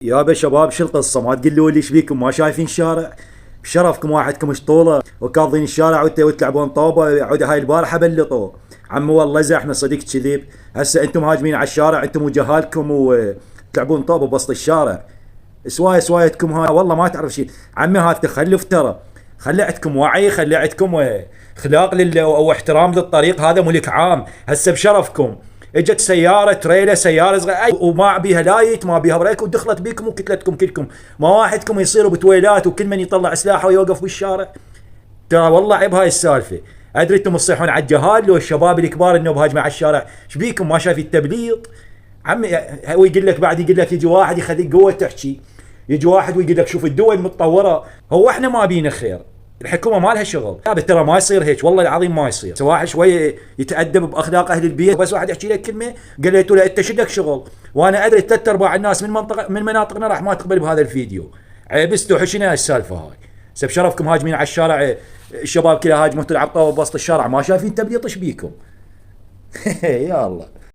يابا شباب شو القصة؟ ما تقولوا لي ايش بيكم ما شايفين الشارع؟ بشرفكم واحدكم شطولة وكاظين الشارع وتلعبون طوبة. عود هاي البارحة بلطوا عمي والله زحمة صدق كذب. هسه انتم هاجمين على الشارع انتم وجهالكم وتلعبون طوبة بوسط الشارع. سوايتكم هاي والله ما تعرف شيء عمي. هذا تخلف ترى. خلي عندكم وعي، خلي عندكم اخلاق واحترام للطريق. هذا ملك عام. هسه بشرفكم اجت سياره تريلا سياره صغيره وما بيها لايت ما بيها بريك ودخلت بيكم وكتلتكم كلكم. ما واحدكم يصيروا بتويلات وكل من يطلع سلاحه ويوقف بالشارع. ترى والله عيب هاي السالفه. ادري انتم تصيحون على الجهال لو الشباب الكبار انه بهاجمه على الشارع. ايش بيكم ما شايف التبليط عمي؟ هو يقول لك بعد يقول لك يجي واحد يخليك قوه تحكي. يجي واحد ويقول لك شوف الدول متطوره. هو احنا ما بينا خير؟ الحكومه ما لها شغل. ترى ما يصير هيك والله العظيم ما يصير. واحد شويه يتادب باخلاق اهل البيت. بس واحد يحكي لك كلمه قلت له انت شدك شغل. وانا ادري ثلاث ارباع الناس من مناطقنا راح ما تقبل بهذا الفيديو. عيب وحشنا السالفه هاي. سب شرفكم هاجمين على الشارع. الشباب كلها هاجموا تلعب طاوله بوسط الشارع ما شايفين تبليط. ايش بيكم؟ يا الله.